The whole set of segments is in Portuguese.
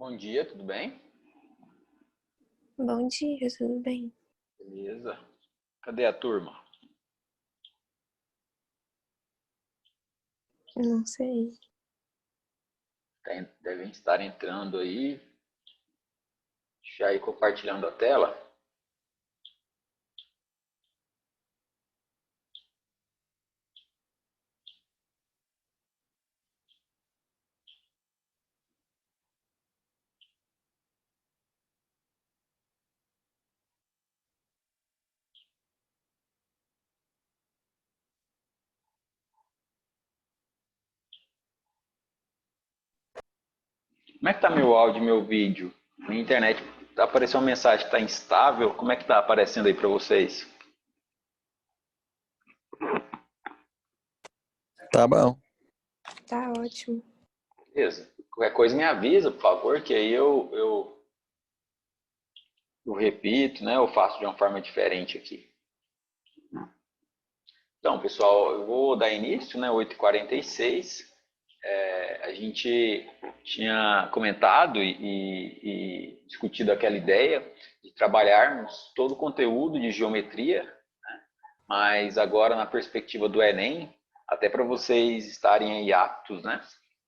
Bom dia, tudo bem? Bom dia, tudo bem? Beleza. Cadê a turma? Não sei. Devem estar entrando aí. Já ir compartilhando a tela. Como é que tá meu áudio e meu vídeo? Minha internet apareceu uma mensagem que está instável. Como é que tá aparecendo aí para vocês? Tá bom. Tá ótimo. Beleza. Qualquer coisa me avisa, por favor, que aí eu repito, né? Eu faço de uma forma diferente aqui. Então, pessoal, eu vou dar início, né? 8h46. A gente tinha comentado e discutido aquela ideia de trabalharmos todo o conteúdo de geometria, mas agora na perspectiva do Enem, até para vocês estarem aí aptos, né,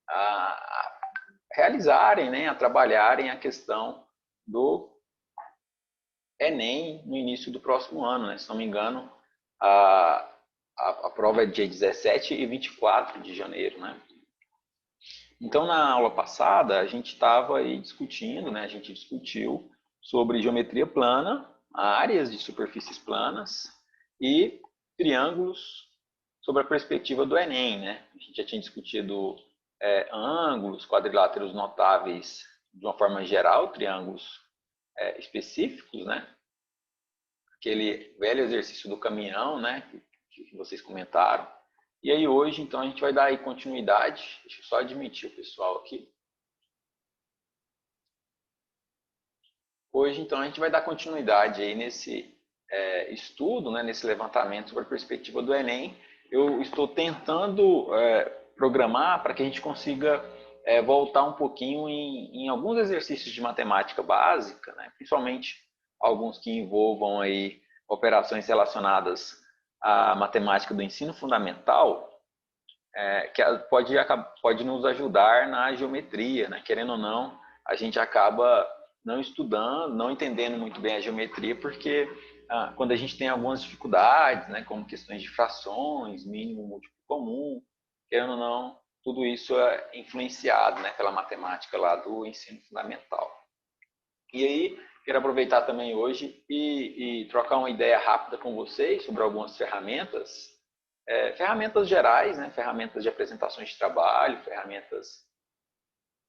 a realizarem, né, a trabalharem a questão do Enem no início do próximo ano, né? Se não me engano, a, a prova é dia 17 e 24 de janeiro, né? Então, na aula passada, a gente estava aí discutindo, né? A gente discutiu sobre geometria plana, áreas de superfícies planas e triângulos sobre a perspectiva do Enem, né? A gente já tinha discutido ângulos, quadriláteros notáveis de uma forma geral, triângulos específicos, né? Aquele velho exercício do caminhão, né? Que vocês comentaram. E aí hoje, então, a gente vai dar aí continuidade. Deixa eu só admitir o pessoal aqui. Hoje, então, a gente vai dar continuidade aí nesse estudo, né, nesse levantamento sobre a perspectiva do Enem. Eu estou tentando programar para que a gente consiga voltar um pouquinho em alguns exercícios de matemática básica, né, principalmente alguns que envolvam aí operações relacionadas à matemática do ensino fundamental, que pode nos ajudar na geometria, né? Querendo ou não, a gente acaba não estudando, não entendendo muito bem a geometria, porque quando a gente tem algumas dificuldades, né, como questões de frações, mínimo, múltiplo comum, querendo ou não, tudo isso é influenciado, né, pela matemática lá do ensino fundamental. E aí, quero aproveitar também hoje e trocar uma ideia rápida com vocês sobre algumas ferramentas, ferramentas gerais, né? Ferramentas de apresentações de trabalho, ferramentas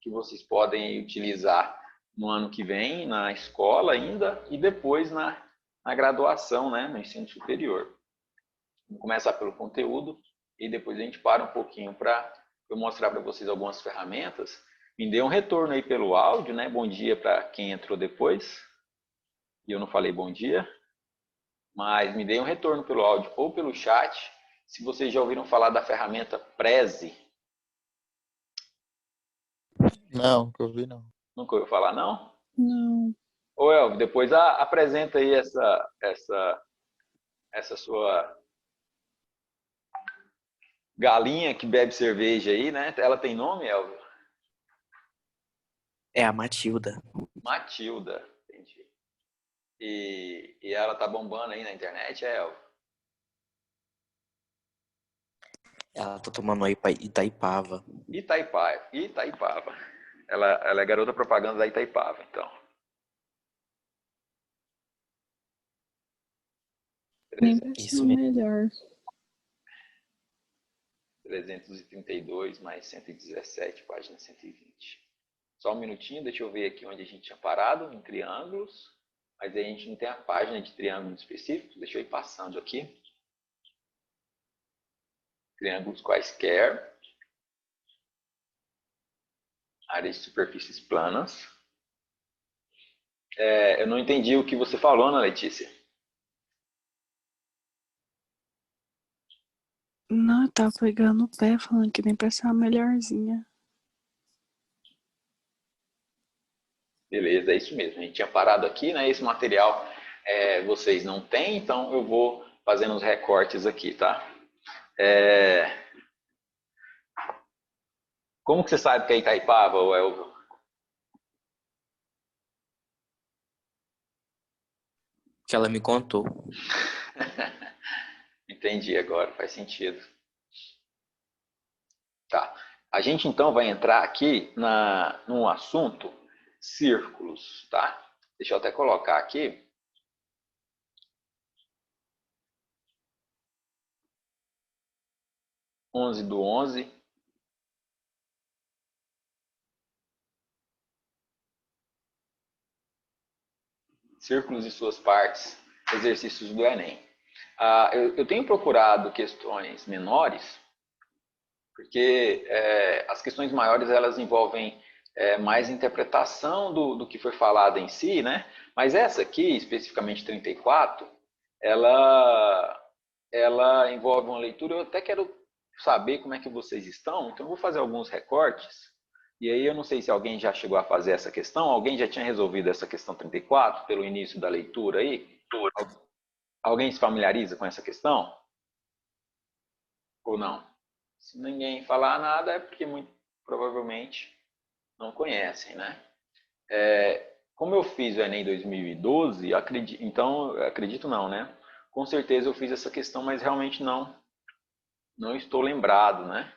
que vocês podem utilizar no ano que vem, na escola ainda, e depois na graduação, né? No ensino superior. Vamos começar pelo conteúdo e depois a gente para um pouquinho para eu mostrar para vocês algumas ferramentas. Me dê um retorno aí pelo áudio, né? Bom dia para quem entrou depois. E eu não falei bom dia, mas me dê um retorno pelo áudio ou pelo chat se vocês já ouviram falar da ferramenta Prezi. Não, nunca ouvi não. Nunca ouviu falar, não? Não. Ô, Elvio, depois apresenta aí essa sua galinha que bebe cerveja aí, né? Ela tem nome, Elvio? É a Matilda. Matilda, entendi. E ela tá bombando aí na internet, Elvio? Ela tá tomando aí pra Itaipava. Itaipava. Ela é garota propaganda da Itaipava, então. Nem pensou melhor. 332 mais 117, página 120. Só um minutinho, deixa eu ver aqui onde a gente tinha parado, em triângulos. Mas aí a gente não tem a página de triângulo específico. Deixa eu ir passando aqui. Triângulos quaisquer. Áreas de superfícies planas. Eu não entendi o que você falou, Ana Letícia. Não, eu tava pegando o pé, falando que nem pensava melhorzinha. Beleza, é isso mesmo. A gente tinha parado aqui, né? Esse material vocês não têm, então eu vou fazendo os recortes aqui, tá? Como que você sabe que é Itaipava, Elvio? Que ela me contou. Entendi agora, faz sentido. Tá. A gente então vai entrar aqui no assunto círculos, tá? Deixa eu até colocar aqui. (11 do 11). Círculos e suas partes, exercícios do Enem. Eu tenho procurado questões menores, porque as questões maiores elas envolvem mais interpretação do que foi falado em si, né? Mas essa aqui, especificamente 34, ela envolve uma leitura. Eu até quero saber como é que vocês estão, então eu vou fazer alguns recortes. E aí eu não sei se alguém já chegou a fazer essa questão, alguém já tinha resolvido essa questão 34 pelo início da leitura aí? Alguém se familiariza com essa questão? Ou não? Se ninguém falar nada é porque muito provavelmente não conhecem, né? Como eu fiz o Enem 2012, acredito não, né? Com certeza eu fiz essa questão, mas realmente não estou lembrado, né?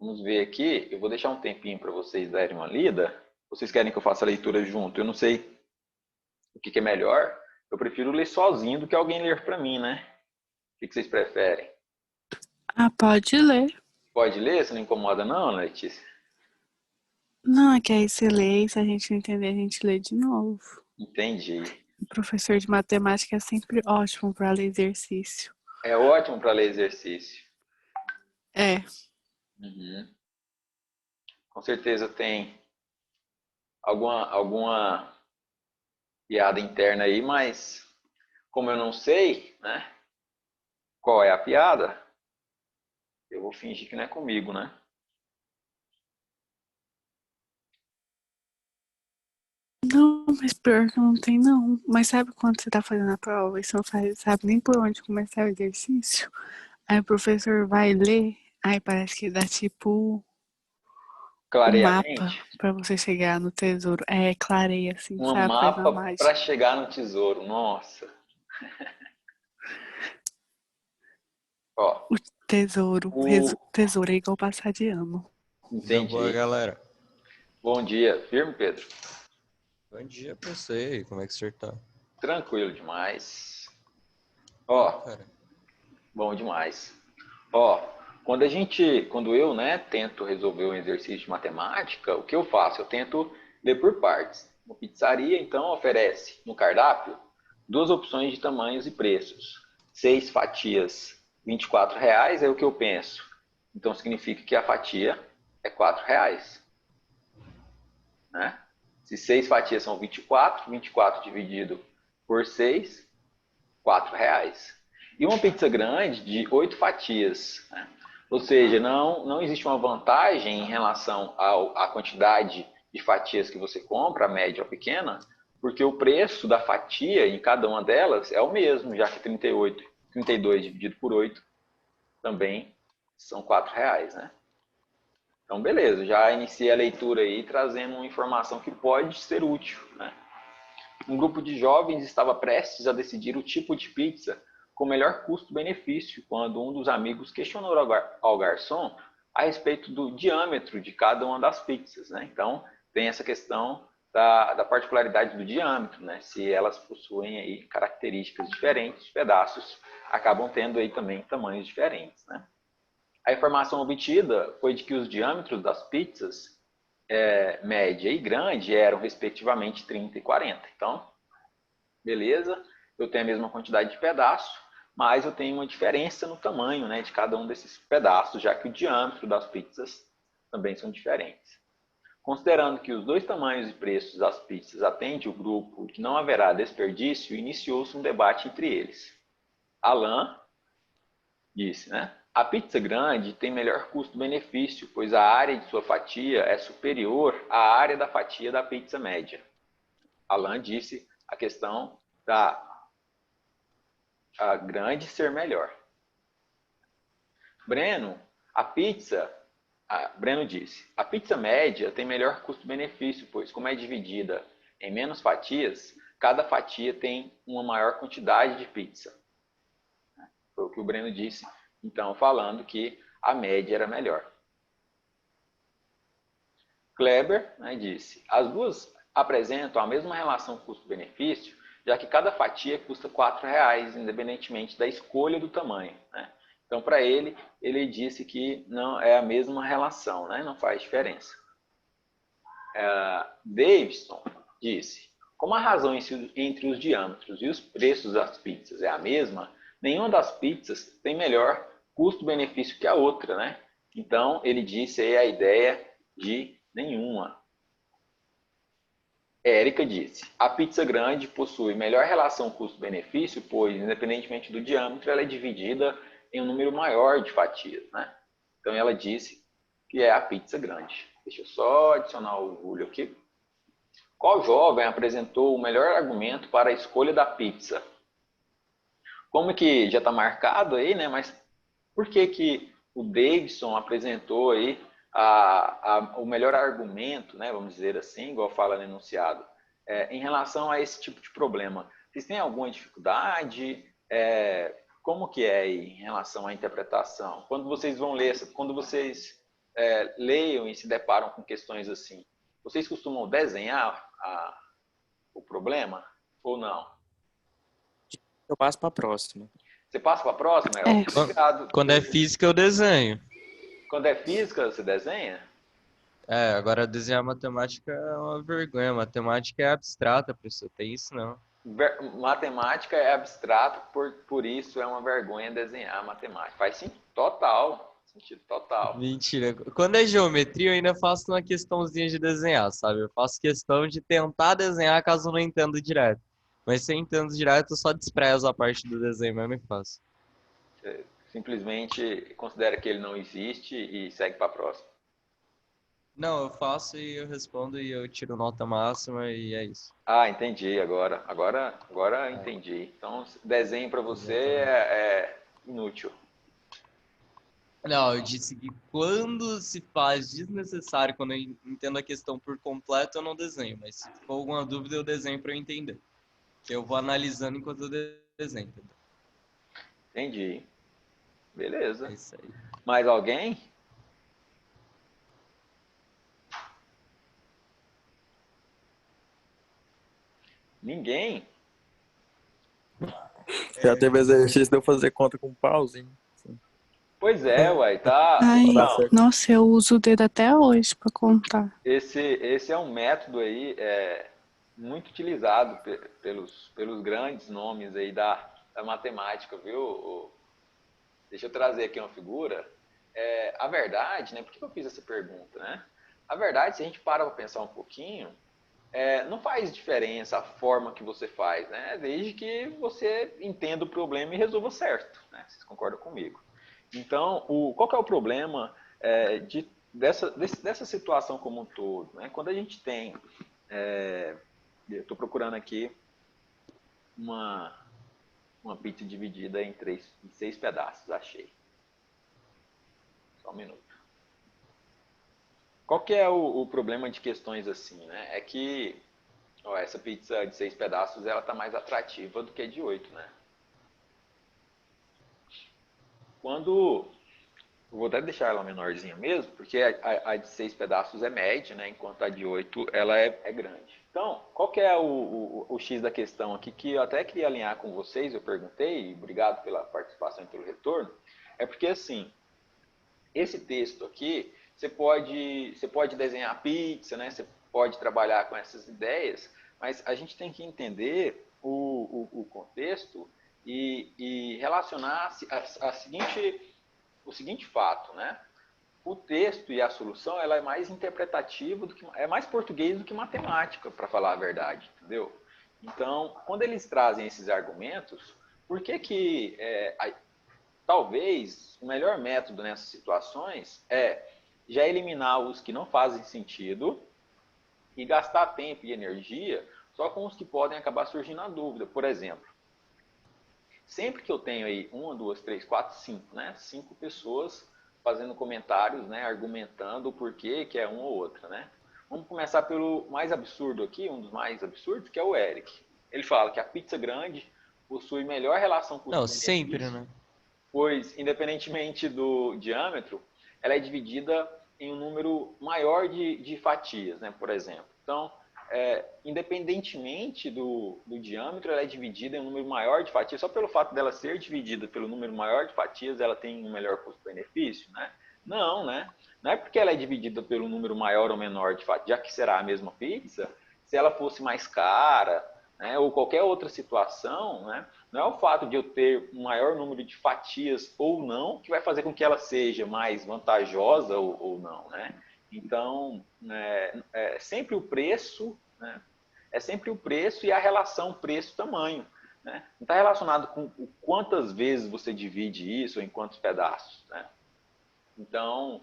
Vamos ver aqui, eu vou deixar um tempinho para vocês darem uma lida. Vocês querem que eu faça a leitura junto? Eu não sei o que é melhor. Eu prefiro ler sozinho do que alguém ler para mim, né? O que vocês preferem? Ah, pode ler. Pode ler? Você não incomoda não, Letícia? Não, é que aí você lê e se a gente não entender, a gente lê de novo. Entendi. O professor de matemática é sempre ótimo para ler exercício. É ótimo para ler exercício. É. Uhum. Com certeza tem alguma piada interna aí, mas como eu não sei, né, qual é a piada, eu vou fingir que não é comigo, né? Não, mas pior que não tem não. Mas sabe quando você tá fazendo a prova e você não sabe nem por onde começar o exercício? Aí o professor vai ler, aí parece que dá tipo um Clareia a mapa mente. pra você chegar no tesouro. É, clareia assim, Um sabe? Faz uma mapa para mágica. chegar no tesouro. Nossa. Ó, O tesouro. o Tesouro é igual passar de ano. Dia boa, entendi. galera. Bom dia, firme, Pedro. Bom dia pra você. Como é que o senhor tá? Tranquilo demais. Bom, Ó, cara. bom demais. Ó, quando eu, né, tento resolver um exercício de matemática, o que eu faço? Eu tento ler por partes. Uma pizzaria, então, oferece no cardápio duas opções de tamanhos e preços. 6 fatias, R$ 24, é o que eu penso. Então, significa que a fatia é R$ 4, né? Se 6 fatias são 24 dividido por 6, R$ 4. E uma pizza grande de 8 fatias, né? Ou seja, não existe uma vantagem em relação à quantidade de fatias que você compra, média ou pequena, porque o preço da fatia em cada uma delas é o mesmo, já que 32 dividido por 8 também são R$ 4, né? Então, beleza, já iniciei a leitura aí trazendo uma informação que pode ser útil, né? Um grupo de jovens estava prestes a decidir o tipo de pizza com melhor custo-benefício quando um dos amigos questionou ao garçom a respeito do diâmetro de cada uma das pizzas, né? Então, tem essa questão da particularidade do diâmetro, né? Se elas possuem aí características diferentes, os pedaços acabam tendo aí também tamanhos diferentes, né? A informação obtida foi de que os diâmetros das pizzas média e grande eram respectivamente 30 e 40. Então, beleza, eu tenho a mesma quantidade de pedaços, mas eu tenho uma diferença no tamanho, né, de cada um desses pedaços, já que o diâmetro das pizzas também são diferentes. Considerando que os dois tamanhos e preços das pizzas atendem o grupo que não haverá desperdício, iniciou-se um debate entre eles. Alain disse, né? A pizza grande tem melhor custo-benefício, pois a área de sua fatia é superior à área da fatia da pizza média. Alan disse a questão da grande ser melhor. Breno disse, a pizza média tem melhor custo-benefício, pois como é dividida em menos fatias, cada fatia tem uma maior quantidade de pizza. Foi o que o Breno disse, então, falando que a média era melhor. Kleber, né, disse, as duas apresentam a mesma relação custo-benefício, já que cada fatia custa R$4, independentemente da escolha do tamanho, né? Então, para ele disse que não é a mesma relação, né? Não faz diferença. Davidson disse, como a razão entre os diâmetros e os preços das pizzas é a mesma, nenhuma das pizzas tem melhor custo-benefício que a outra, né? Então, ele disse aí a ideia de nenhuma. Érica disse, a pizza grande possui melhor relação custo-benefício, pois, independentemente do diâmetro, ela é dividida em um número maior de fatias, né? Então, ela disse que é a pizza grande. Deixa eu só adicionar o orgulho aqui. Qual jovem apresentou o melhor argumento para a escolha da pizza? Como que já está marcado aí, né? Mas por que o Davidson apresentou aí o melhor argumento, né? Vamos dizer assim, igual fala no enunciado, em relação a esse tipo de problema? Vocês têm alguma dificuldade? Como que é aí em relação à interpretação? Quando vocês vão ler, quando vocês leiam e se deparam com questões assim, vocês costumam desenhar o problema ou não? Eu passo para a próxima. Você passa para a próxima? Obrigado. Quando é física, eu desenho. Quando é física, você desenha? Agora desenhar matemática é uma vergonha. Matemática é abstrata, professor. Tem isso não. Matemática é abstrato, por isso é uma vergonha desenhar matemática. Faz sim, total, sentido total. Mentira. Quando é geometria, eu ainda faço uma questãozinha de desenhar, sabe? Eu faço questão de tentar desenhar caso eu não entenda direto. Mas se eu entendo direto, eu só desprezo a parte do desenho mesmo e faço. Você simplesmente considera que ele não existe e segue para a próxima. Não, eu faço e eu respondo e eu tiro nota máxima e é isso. Ah, entendi agora. Agora entendi. Então, desenho para você é inútil. Não, eu disse que quando se faz desnecessário, quando eu entendo a questão por completo, eu não desenho. Mas se for alguma dúvida, eu desenho para eu entender. Que eu vou analisando enquanto eu desenho. Entendeu? Entendi. Beleza. É isso aí. Mais alguém? Ninguém? Já teve exercício de eu fazer conta com um pauzinho. Assim. Pois é, uai, tá. Ai, Então, nossa, eu uso o dedo até hoje para contar. esse é um método aí muito utilizado pelos grandes nomes aí da matemática, viu? Deixa eu trazer aqui uma figura. A verdade, né? Por que eu fiz essa pergunta, né? A verdade, se a gente para pensar um pouquinho, não faz diferença a forma que você faz, né? Desde que você entenda o problema e resolva certo, né? Vocês concordam comigo? Então, qual que é o problema dessa situação como um todo, né? Quando a gente tem, eu estou procurando aqui uma pizza dividida em 6 pedaços, achei. Só um minuto. Qual que é o problema de questões assim, né? É que essa pizza de 6 pedaços ela está mais atrativa do que a de 8, né? Eu vou até deixar ela menorzinha mesmo, porque a de 6 pedaços é média, né? Enquanto a de 8 ela é grande. Então, qual que é o X da questão aqui que eu até queria alinhar com vocês, eu perguntei, e obrigado pela participação e pelo retorno, é porque assim, esse texto aqui, você pode desenhar pizza, né? Você pode trabalhar com essas ideias, mas a gente tem que entender o contexto e relacionar o seguinte fato, né? O texto e a solução ela é mais interpretativa é mais português do que matemática, para falar a verdade, entendeu? Então, quando eles trazem esses argumentos, por que talvez o melhor método nessas situações é já eliminar os que não fazem sentido e gastar tempo e energia só com os que podem acabar surgindo a dúvida. Por exemplo, sempre que eu tenho aí 1, 2, 3, 4, 5, né? 5 pessoas fazendo comentários, né? Argumentando o porquê que é uma ou outra, né? Vamos começar pelo mais absurdo aqui, um dos mais absurdos, que é o Eric. Ele fala que a pizza grande possui melhor relação Não, custo-benefício, sempre, né? pois, independentemente do diâmetro, ela é dividida em um número maior de fatias, né? Por exemplo. Então, independentemente do diâmetro, ela é dividida em um número maior de fatias. Só pelo fato dela ser dividida pelo número maior de fatias, ela tem um melhor custo-benefício, né? Não, né? Não é porque ela é dividida pelo número maior ou menor de fatias, já que será a mesma pizza, se ela fosse mais cara, né, ou qualquer outra situação, né, não é o fato de eu ter um maior número de fatias ou não que vai fazer com que ela seja mais vantajosa ou não, né? Então, é sempre o preço, né? É sempre o preço e a relação preço-tamanho, né? Não está relacionado com quantas vezes você divide isso ou em quantos pedaços, né? Então,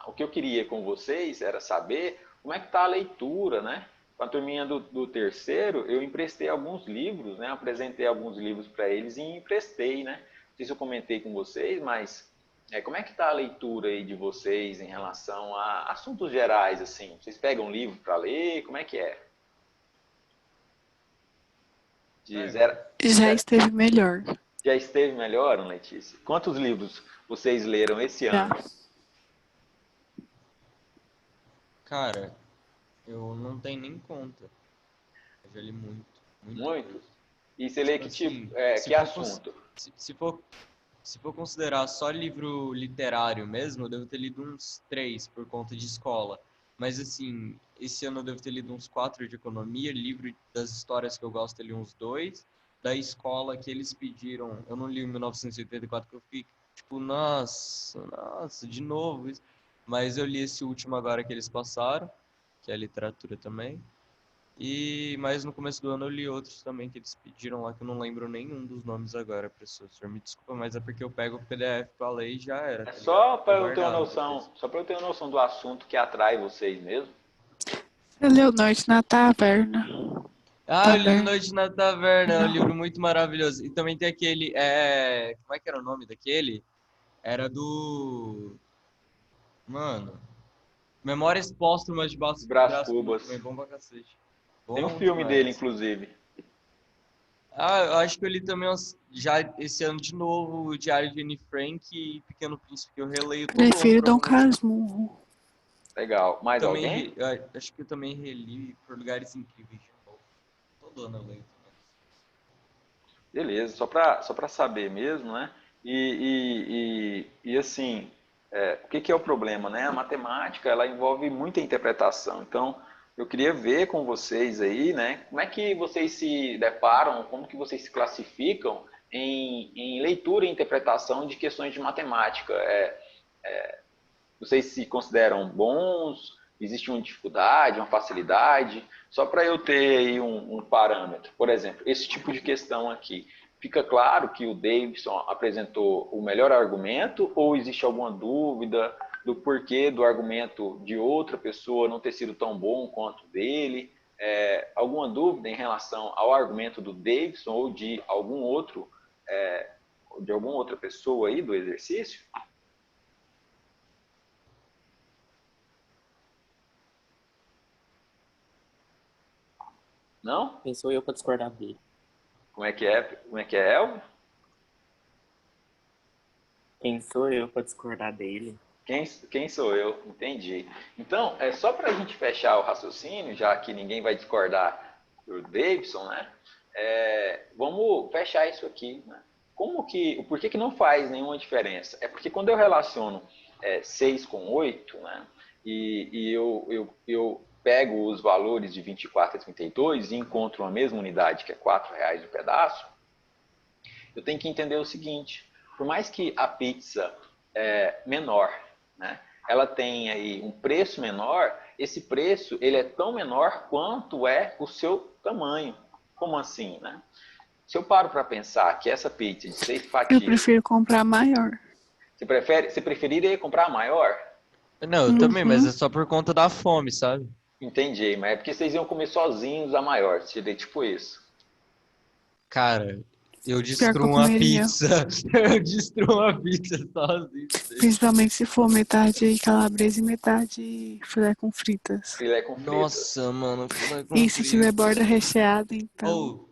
o que eu queria com vocês era saber como é que está a leitura, né? Com a turminha do terceiro, eu emprestei alguns livros, né? Apresentei alguns livros para eles e emprestei, né? Não sei se eu comentei com vocês, mas como é que está a leitura aí de vocês em relação a assuntos gerais, assim? Vocês pegam um livro para ler? Como é que é? Já esteve melhor. Já esteve melhor, Letícia? Quantos livros vocês leram esse ano? Cara, eu não tenho nem conta. Eu já li muito. Muitos? E você lê que Assim, tipo, se que for assunto? Se for considerar só livro literário mesmo, eu devo ter lido uns 3 por conta de escola. Mas assim, esse ano eu devo ter lido uns 4 de economia, livro das histórias que eu gosto, eu li uns 2. Da escola que eles pediram, eu não li o 1984, que eu fiquei tipo, nossa, de novo isso. Mas eu li esse último agora que eles passaram, que é literatura também. E mais no começo do ano eu li outros também que eles pediram lá, que eu não lembro nenhum dos nomes agora, professor. Me desculpa, mas é porque eu pego o PDF pra ler e já era, tá ligado? Só para eu ter uma guardado noção, depois. só para eu ter uma noção do assunto que atrai vocês mesmo. Você leu Noite na Taverna? Ah, eu li Noite na Taverna, é um livro muito maravilhoso. E também tem aquele, como é que era o nome daquele? Era do... Mano... Memórias Póstumas de Brás Brás Cubas, Cubas. também bom pra cacete. Tem um Bom filme demais. dele, inclusive. Ah, eu acho que eu li também já esse ano de novo o Diário de Anne Frank e Pequeno Príncipe, que eu releio todo ano Prefiro por Dom algum motivo. Casmurro. Legal. Mais Também alguém? acho que eu também reli Por Lugares Incríveis de novo. Todo ano eu leio também. Beleza, só para saber mesmo, né? E assim, o que é o problema, né? A matemática, ela envolve muita interpretação. Então, eu queria ver com vocês aí, né? Como é que vocês se deparam, como que vocês se classificam em leitura e interpretação de questões de matemática? Vocês se consideram bons? Existe uma dificuldade, uma facilidade? Só para eu ter aí um parâmetro. Por exemplo, esse tipo de questão aqui. Fica claro que o Davidson apresentou o melhor argumento ou existe alguma dúvida do porquê do argumento de outra pessoa não ter sido tão bom quanto o dele? Alguma dúvida em relação ao argumento do Davidson ou de algum outro, de alguma outra pessoa aí do exercício? Não? Quem sou eu para discordar dele? Como é que é, Elvio? Quem sou eu para discordar dele? Quem sou eu? Entendi. Então, só para a gente fechar o raciocínio, já que ninguém vai discordar do Davidson, né? Vamos fechar isso aqui, né? Por que não faz nenhuma diferença? É porque quando eu relaciono 6 com 8, né? E eu pego os valores de 24 a 32 e encontro a mesma unidade, que é R$4 o pedaço, eu tenho que entender o seguinte: por mais que a pizza menor, né, ela tenha aí um preço menor, esse preço ele é tão menor quanto é o seu tamanho. Como assim, né? Se eu paro para pensar que essa pizza de 6 fatias... Eu prefiro comprar maior. Você preferiria comprar a maior? Não, eu também, mas é só por conta da fome, sabe? Entendi, mas é porque vocês iam comer sozinhos a maior, seria tipo isso. Cara, eu Pior que eu destruo uma comeria. pizza. Eu destruo uma pizza sozinho. Principalmente se for metade calabresa e metade filé com fritas. Filé com fritas. Nossa, mano, filé com E se tiver borda fritas. recheada, então Ou,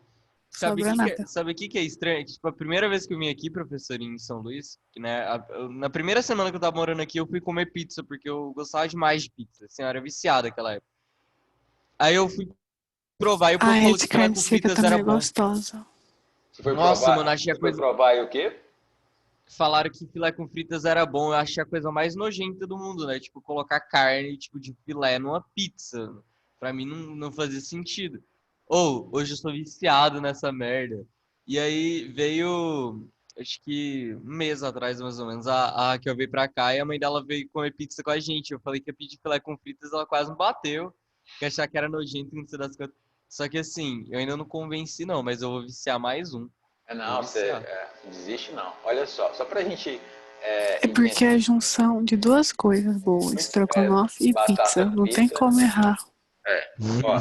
sobra nada. sabe o que que é estranho? Tipo, a primeira vez que eu vim aqui, professor, em São Luís, que, né, na primeira semana que eu tava morando aqui, eu fui comer pizza, porque eu gostava demais de pizza. Assim, eu era viciado naquela época. Aí eu fui provar e o povo Ah, é falou de que filé carne com seca fritas era também é bom. gostosa. Nossa, mano, achei a Você foi coisa. provar e o quê? Falaram que filé com fritas era bom. Eu achei a coisa mais nojenta do mundo, né? Tipo, colocar carne, tipo, de filé numa pizza. Pra mim não fazia sentido. Ou, hoje eu sou viciado nessa merda. E aí veio, acho que um mês atrás, mais ou menos, a que eu veio pra cá e a mãe dela veio comer pizza com a gente. Eu falei que ia pedir filé com fritas, ela quase me bateu. Que achar que era nojento, não sei das coisas. Só que assim, eu ainda não convenci não, mas eu vou viciar mais um. Vou Não, você viciar. desiste não. Olha só pra gente É porque é entender. a junção de duas coisas boas, estrogonofe e Batata pizza. Não tem frita. como errar. Ó,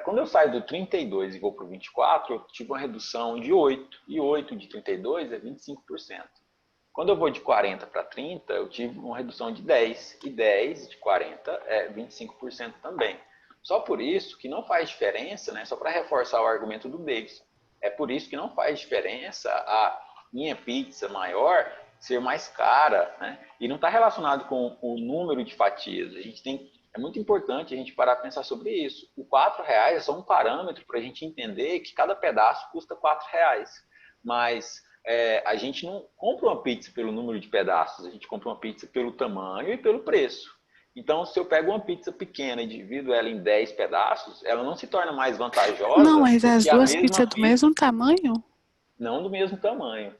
quando eu saio do 32 e vou para o 24, eu tive uma redução de 8. E 8 de 32 é 25%. Quando eu vou de 40 para 30, eu tive uma redução de 10. E 10 de 40 é 25% também. Só por isso que não faz diferença, né? Só para reforçar o argumento do Davidson. É por isso que não faz diferença a minha pizza maior ser mais cara, né? E não está relacionado com o número de fatias. É muito importante a gente parar para pensar sobre isso. O R$ 4 é só um parâmetro para a gente entender que cada pedaço custa R$ 4. Mas a gente não compra uma pizza pelo número de pedaços, a gente compra uma pizza pelo tamanho e pelo preço. Então, se eu pego uma pizza pequena e divido ela em 10 pedaços, ela não se torna mais Não, vantajosa mas do as que a duas mesma pizzas do pizza, mesmo tamanho? não do mesmo tamanho.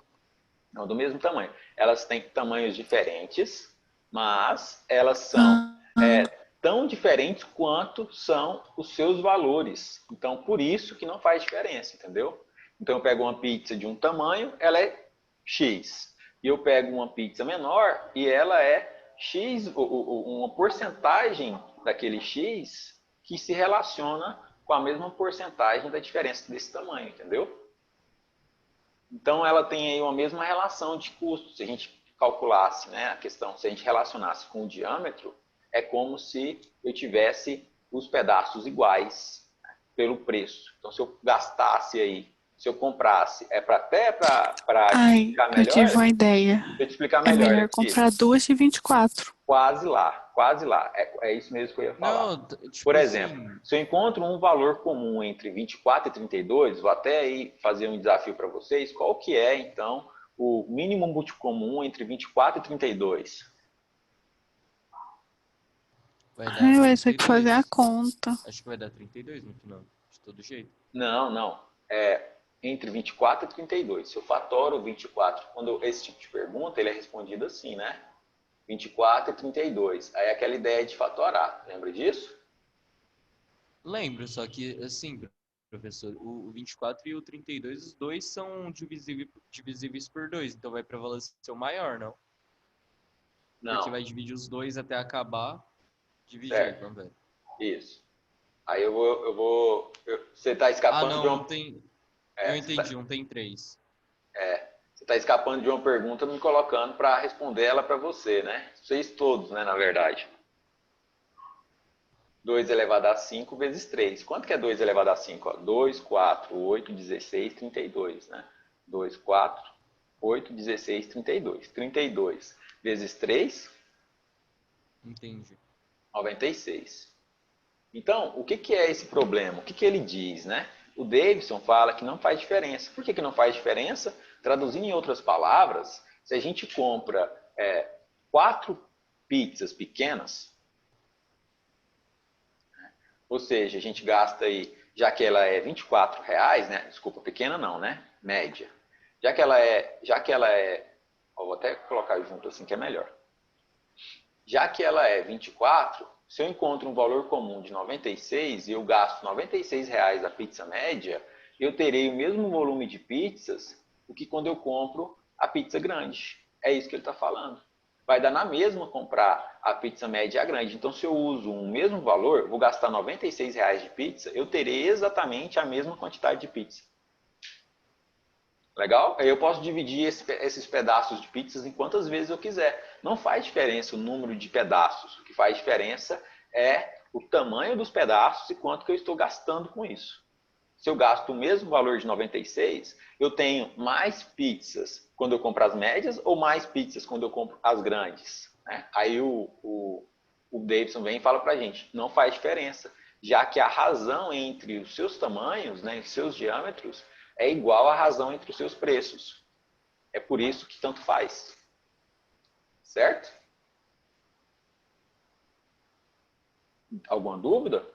Não do mesmo tamanho. Elas têm tamanhos diferentes, mas elas são Ah, ah. tão diferentes quanto são os seus valores. Então, por isso que não faz diferença, entendeu? Então, eu pego uma pizza de um tamanho, ela é X. E eu pego uma pizza menor e ela é X, uma porcentagem daquele X que se relaciona com a mesma porcentagem da diferença desse tamanho, entendeu? Então, ela tem aí uma mesma relação de custo. Se a gente calculasse, né, a questão, se a gente relacionasse com o diâmetro, é como se eu tivesse os pedaços iguais, né, pelo preço. Então, se eu gastasse aí, se eu comprasse, até para te Ai, explicar eu melhor, tive uma ideia. deixa eu te explicar É melhor melhor aqui. comprar duas de 24. Quase lá, quase lá. É isso mesmo que eu ia falar. Não, Por tipo exemplo, assim, se eu encontro um valor comum entre 24 e 32, vou até aí fazer um desafio para vocês, qual que é, então, o mínimo múltiplo comum entre 24 e 32? vai dar Ai, vai ter que fazer a 32. conta. Acho que vai dar 32 no final, de todo jeito. Não. É entre 24 e 32. Se eu fatoro 24, quando esse tipo de pergunta, ele é respondido assim, né? 24 e 32. Aí é aquela ideia de fatorar. Lembra disso? Lembro, só que, assim, professor, o 24 e o 32, os dois são divisíveis por 2, então vai prevalecer o maior, não? Porque Não. vai dividir os dois até acabar. Divide aí, Certo. vamos ver. Isso. Aí você está Ah, escapando de não, uma. um tem. Eu É, você entendi, um tem 3. está escapando de uma pergunta me colocando para responder ela para você, né? Vocês todos, né, na verdade. 2 elevado a 5 vezes 3. Quanto que é 2 elevado a 5? Ó, 2, 4, 8, 16, 32, né? 2, 4, 8, 16, 32. 32 vezes 3, Entendi. 96. Então, o que é esse problema? O que ele diz, né? O Davidson fala que não faz diferença. Por que não faz diferença? Traduzindo em outras palavras, se a gente compra 4 pizzas pequenas, ou seja, a gente gasta aí, já que ela é R$ 24, né? Desculpa, pequena não, né? Média. Vou até colocar junto assim que é melhor. Já que ela é 24, se eu encontro um valor comum de 96 e eu gasto R$ 96 a pizza média, eu terei o mesmo volume de pizzas do que quando eu compro a pizza grande. É isso que ele está falando. vai dar na mesma comprar a pizza média e a grande. Então, se eu uso o mesmo valor, vou gastar R$ 96 de pizza, eu terei exatamente a mesma quantidade de pizza. Legal? Aí eu posso dividir esses pedaços de pizzas em quantas vezes eu quiser. Não faz diferença o número de pedaços. O que faz diferença é o tamanho dos pedaços e quanto que eu estou gastando com isso. Se eu gasto o mesmo valor de 96, eu tenho mais pizzas quando eu compro as médias ou mais pizzas quando eu compro as grandes, né? Aí o Davidson vem e fala para a gente, não faz diferença, já que a razão entre os seus tamanhos, né, os seus diâmetros, é igual à razão entre os seus preços. É por isso que tanto faz. Certo? Alguma dúvida?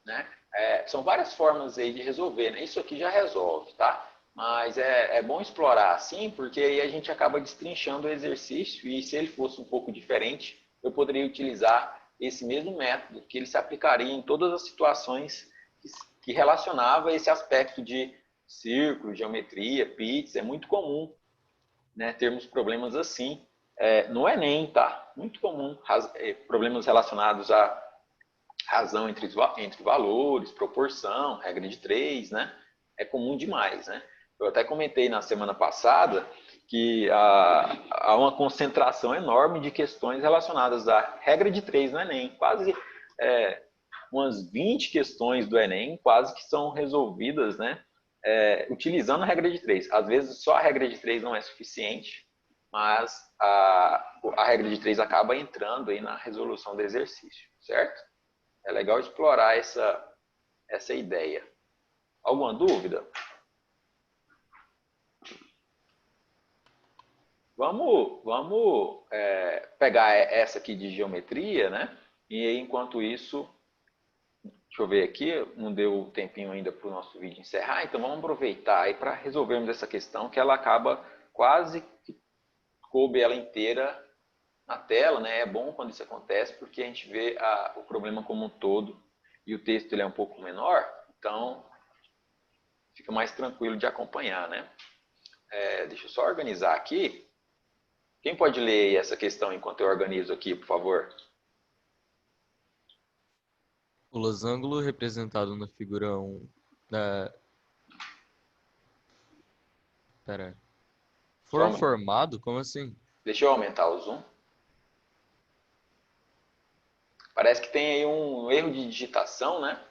Né? São várias formas aí de resolver, né? Isso aqui já resolve, tá? Mas é bom explorar assim, porque aí a gente acaba destrinchando o exercício e se ele fosse um pouco diferente, eu poderia utilizar esse mesmo método, que ele se aplicaria em todas as situações que relacionava esse aspecto de círculo, geometria, pizza. É muito comum, né, termos problemas assim no Enem, tá? Muito comum, problemas relacionados a razão entre valores, proporção, regra de 3, né? É comum demais, né? Eu até comentei na semana passada que há uma concentração enorme de questões relacionadas à regra de 3 no Enem. Quase umas 20 questões do Enem quase que são resolvidas, né? Utilizando a regra de 3. Às vezes só a regra de 3 não é suficiente, mas a regra de 3 acaba entrando aí na resolução do exercício, certo? É legal explorar essa ideia. Alguma dúvida? Vamos pegar essa aqui de geometria, né? E aí, enquanto isso, deixa eu ver aqui, não deu tempinho ainda para o nosso vídeo encerrar, então vamos aproveitar aí para resolvermos essa questão, que ela acaba quase que coube ela inteira na tela, né? É bom quando isso acontece, porque a gente vê o problema como um todo e o texto ele é um pouco menor, então fica mais tranquilo de acompanhar, né? Deixa eu só organizar aqui. Quem pode ler essa questão enquanto eu organizo aqui, por favor? O losango representado na figura 1 da... Pera. Formado? Como assim? Deixa eu aumentar o zoom. Parece que tem aí um erro de digitação, né?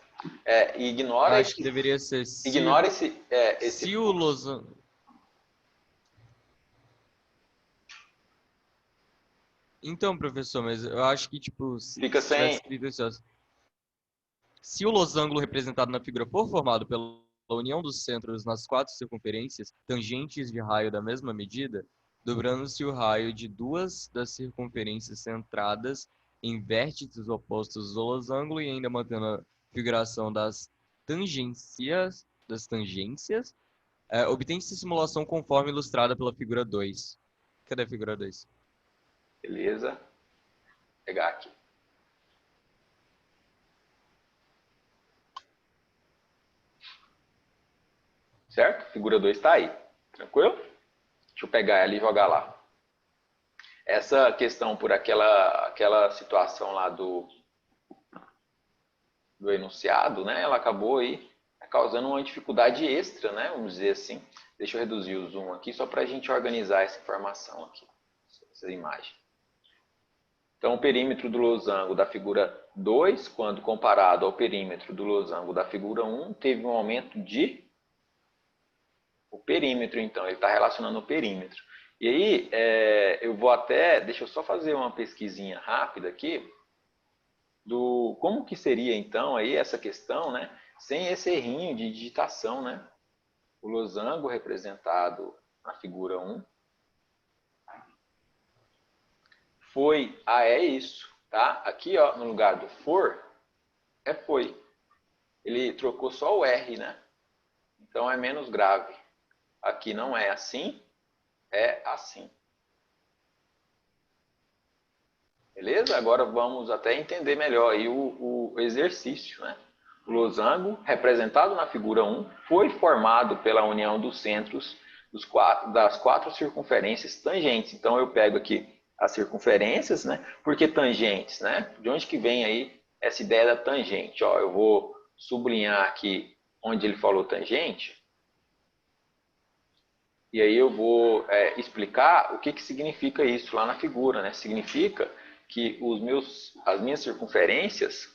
Ignora Acho que deveria ser ignora esse se o losango... Então, professor, mas eu acho que, tipo, fica se tivesse sem... escrito assim, ó, se o losango representado na figura for formado pela união dos centros nas 4 circunferências tangentes de raio da mesma medida, dobrando-se o raio de 2 das circunferências centradas em vértices opostos do losango e ainda mantendo a figuração das tangências, obtém-se simulação conforme ilustrada pela figura 2. Cadê a figura 2? Beleza. Vou pegar aqui. Certo? Figura 2 está aí. Tranquilo? Deixa eu pegar ela e jogar lá. Essa questão por aquela situação lá do enunciado, né? Ela acabou aí causando uma dificuldade extra, né? Vamos dizer assim. Deixa eu reduzir o zoom aqui só para a gente organizar essa informação aqui, essa imagem. Então, o perímetro do losango da figura 2, quando comparado ao perímetro do losango da figura 1, teve um aumento de... O perímetro, então, ele está relacionando o perímetro. E aí, eu vou até... Deixa eu só fazer uma pesquisinha rápida aqui do como que seria, então, aí essa questão, né? Sem esse errinho de digitação, né? O losango representado na figura 1 foi, é isso, tá? Aqui, ó, no lugar do for, foi. Ele trocou só o R, né? Então é menos grave. Aqui não é assim, é assim. Beleza? Agora vamos até entender melhor aí o exercício, né? O losango, representado na figura 1, foi formado pela união dos centros das quatro circunferências tangentes. Então, eu pego aqui as circunferências, né? Por que tangentes, né? De onde que vem aí essa ideia da tangente? Ó, eu vou sublinhar aqui onde ele falou tangente. E aí eu vou explicar o que significa isso lá na figura, né? Significa que as minhas circunferências,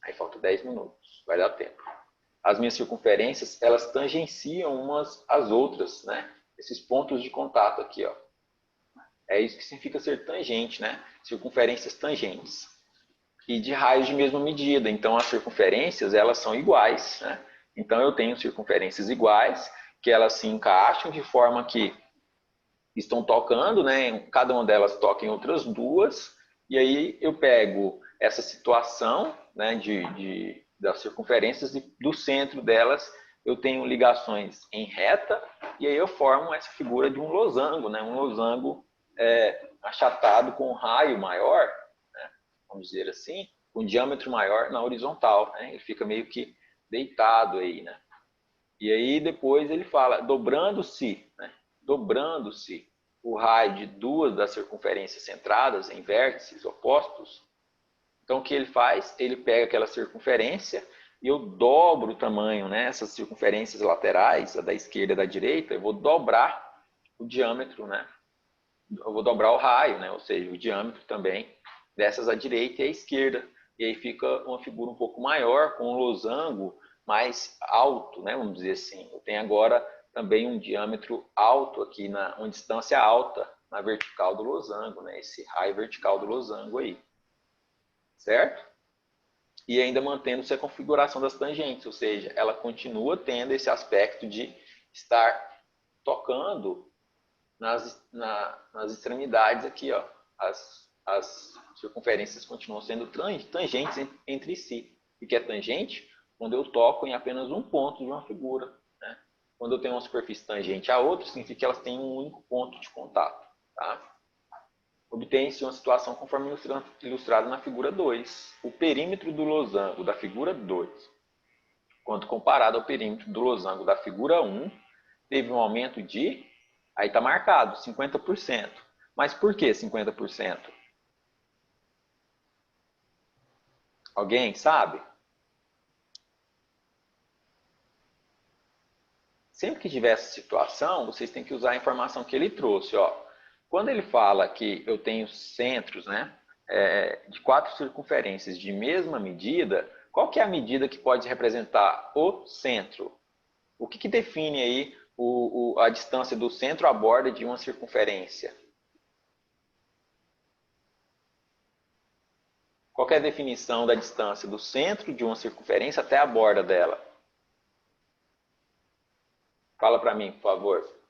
aí falta 10 minutos, vai dar tempo. As minhas circunferências, elas tangenciam umas às outras, né? Esses pontos de contato aqui, ó. É isso que significa ser tangente, né? Circunferências tangentes. E de raios de mesma medida. Então, as circunferências, elas são iguais, né? Então, eu tenho circunferências iguais, que elas se encaixam de forma que estão tocando, né? Cada uma delas toca em outras duas. E aí, eu pego essa situação, né, das circunferências e do centro delas eu tenho ligações em reta e aí eu formo essa figura de um losango, né? Um losango achatado com um raio maior, né? Vamos dizer assim, com um diâmetro maior na horizontal, né? Ele fica meio que deitado aí, né? E aí depois ele fala, dobrando-se, né? Dobrando-se o raio de duas das circunferências centradas em vértices opostos. Então, o que ele faz? Ele pega aquela circunferência e eu dobro o tamanho, né? Essas circunferências laterais, a da esquerda e da direita, eu vou dobrar o diâmetro, né? Eu vou dobrar o raio, né? Ou seja, o diâmetro também dessas à direita e à esquerda. E aí fica uma figura um pouco maior, com um losango mais alto, né? Vamos dizer assim. Eu tenho agora também um diâmetro alto aqui, uma distância alta na vertical do losango, né? Esse raio vertical do losango aí. Certo? E ainda mantendo-se a configuração das tangentes, ou seja, ela continua tendo esse aspecto de estar tocando nas extremidades aqui, ó. As circunferências continuam sendo tangentes entre si. O que é tangente? Quando eu toco em apenas um ponto de uma figura, né? Quando eu tenho uma superfície tangente a outra, significa que elas têm um único ponto de contato, tá? Obtém-se uma situação conforme ilustrado na figura 2. O perímetro do losango da figura 2, quando comparado ao perímetro do losango da figura 1, teve um aumento de, aí está marcado, 50%. Mas por que 50%? Alguém sabe? Sempre que tiver essa situação, vocês têm que usar a informação que ele trouxe, ó. Quando ele fala que eu tenho centros, né, de 4 circunferências de mesma medida, qual que é a medida que pode representar o centro? O que define aí a distância do centro à borda de uma circunferência? Qual que é a definição da distância do centro de uma circunferência até a borda dela? Fala para mim, por favor.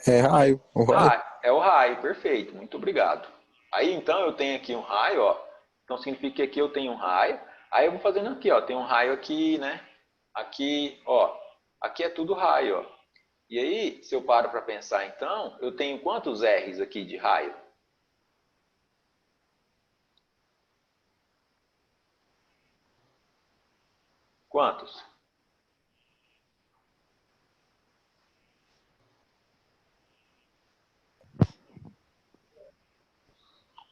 É raio, o raio. É o raio, perfeito, muito obrigado. Aí então eu tenho aqui um raio, ó. Então significa que aqui eu tenho um raio. Aí eu vou fazendo aqui, ó. Tem um raio aqui, né? Aqui, ó. Aqui é tudo raio, ó. E aí, se eu paro para pensar então, eu tenho quantos R's aqui de raio? Quantos?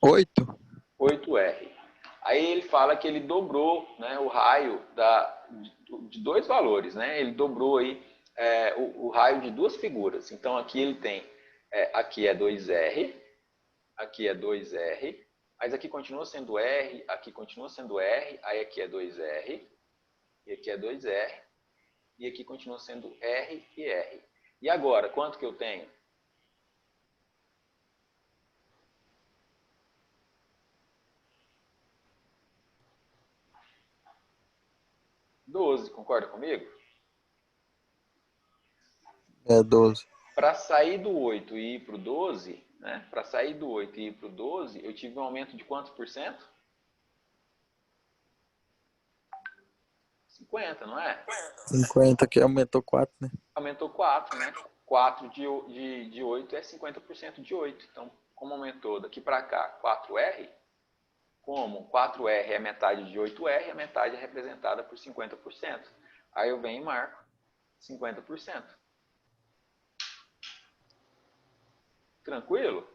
8? 8R. Aí ele fala que ele dobrou, né, o raio de dois valores, né? Ele dobrou aí o raio de duas figuras. Então aqui ele tem, aqui é 2R, aqui é 2R, mas aqui continua sendo R, aqui continua sendo R, aí aqui é 2R, e aqui é 2R, e aqui continua sendo R e R. E agora, quanto que eu tenho? 12, concorda comigo? É 12. Para sair do 8 e ir para o 12, né? Para sair do 8 e ir para o 12, eu tive um aumento de quantos por cento? 50, não é? 50 que aumentou 4, né? Aumentou 4, né? 4 de 8 é 50% de 8. Então, como aumentou daqui para cá 4R, como 4R é metade de 8R, a metade é representada por 50%. Aí eu venho e marco 50%. Tranquilo?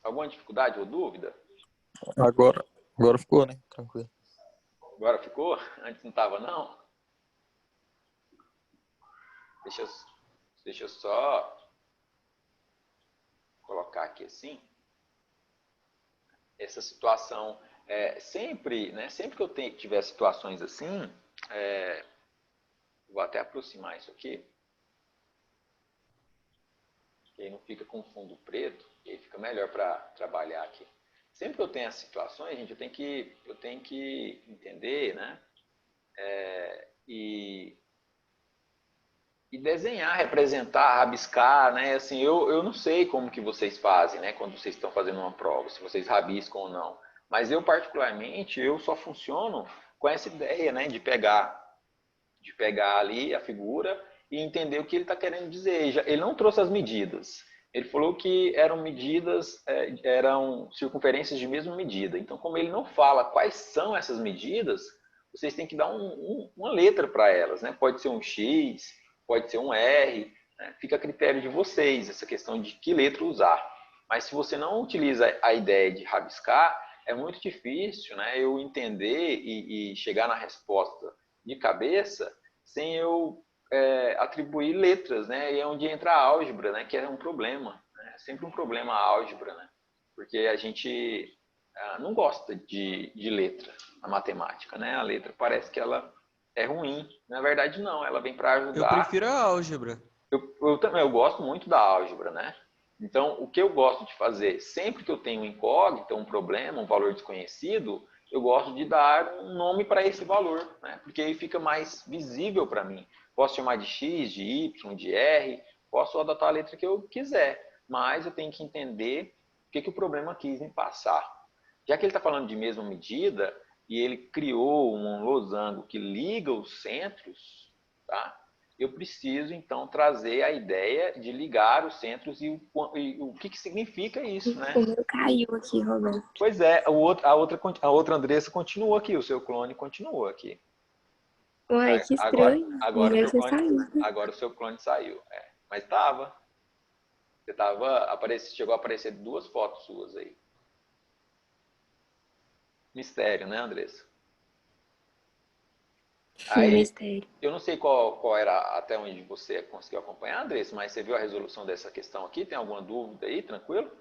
Alguma dificuldade ou dúvida? Agora ficou, né? Tranquilo. Agora ficou? Antes não estava, não? Deixa eu só colocar aqui assim. Essa situação, sempre, né? Sempre que eu tiver situações assim, vou até aproximar isso aqui, que aí não fica com fundo preto, e aí fica melhor para trabalhar aqui. Sempre que eu tenho essas situações, gente, eu tenho que entender, né? E desenhar, representar, rabiscar, né? Assim, eu não sei como que vocês fazem, né? Quando vocês estão fazendo uma prova, se vocês rabiscam ou não. Mas eu, particularmente, eu só funciono com essa ideia, né? De pegar ali a figura e entender o que ele está querendo dizer. Ele não trouxe as medidas. Ele falou que eram medidas, eram circunferências de mesma medida. Então, como ele não fala quais são essas medidas, vocês têm que dar uma letra para elas, né? Pode ser um X, pode ser um R, né? Fica a critério de vocês essa questão de que letra usar. Mas se você não utiliza a ideia de rabiscar, é muito difícil, né, eu entender e chegar na resposta de cabeça sem eu atribuir letras, né? E é onde entra a álgebra, né? Que é um problema, né? É sempre um problema a álgebra, né? Porque a gente não gosta de letra na matemática, né? A letra parece que ela é ruim. Na verdade, não. Ela vem para Eu ajudar. prefiro a álgebra. Eu gosto muito da álgebra, né? Então, o que eu gosto de fazer, sempre que eu tenho um incógnito, um problema, um valor desconhecido, eu gosto de dar um nome para esse valor, né? Porque aí fica mais visível para mim. Posso chamar de X, de Y, de R, posso adotar a letra que eu quiser, mas eu tenho que entender o que o problema quis me passar. Já que ele está falando de mesma medida, e ele criou um losango que liga os centros, tá? Eu preciso, então, trazer a ideia de ligar os centros e o que significa isso, né? O meu caiu aqui, Roberto. Pois é, a outra Andressa continuou aqui, o seu clone continuou aqui. Uai, que Agora, estranho. O agora, o meu teu você clone, saiu. agora o seu clone saiu. Mas estava. Chegou a aparecer 2 fotos suas aí. Mistério, né, Andressa? Aí, Mistério. eu não sei qual era até onde você conseguiu acompanhar, Andressa, mas você viu a resolução dessa questão aqui? Tem alguma dúvida aí? Tranquilo?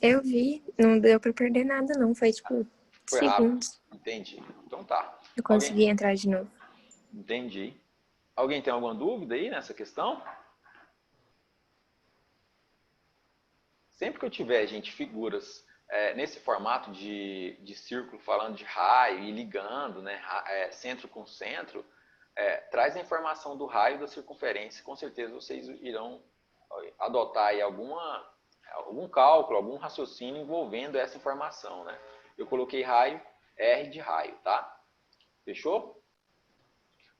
Eu vi, não deu pra perder nada, não. Foi tipo Foi rápido. segundos. Entendi. Então tá. Eu consegui entrar de novo. Entendi. Alguém tem alguma dúvida aí nessa questão? Sempre que eu tiver, gente, figuras nesse formato de círculo, falando de raio e ligando, né, centro com centro, traz a informação do raio da circunferência. Com certeza vocês irão adotar aí algum cálculo, algum raciocínio envolvendo essa informação, né? Eu coloquei raio, R de raio, tá? Fechou?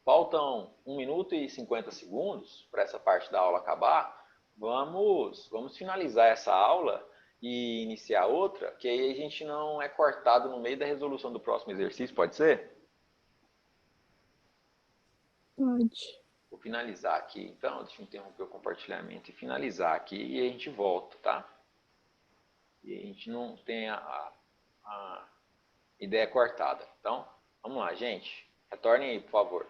Faltam 1 minuto e 50 segundos para essa parte da aula acabar. Vamos finalizar essa aula e iniciar outra, que aí a gente não é cortado no meio da resolução do próximo exercício, pode ser? Pode. Vou finalizar aqui, então, deixa eu interromper o compartilhamento e finalizar aqui e a gente volta, tá? E a gente não tem a ideia cortada. Então, vamos lá, gente. Retornem aí, por favor.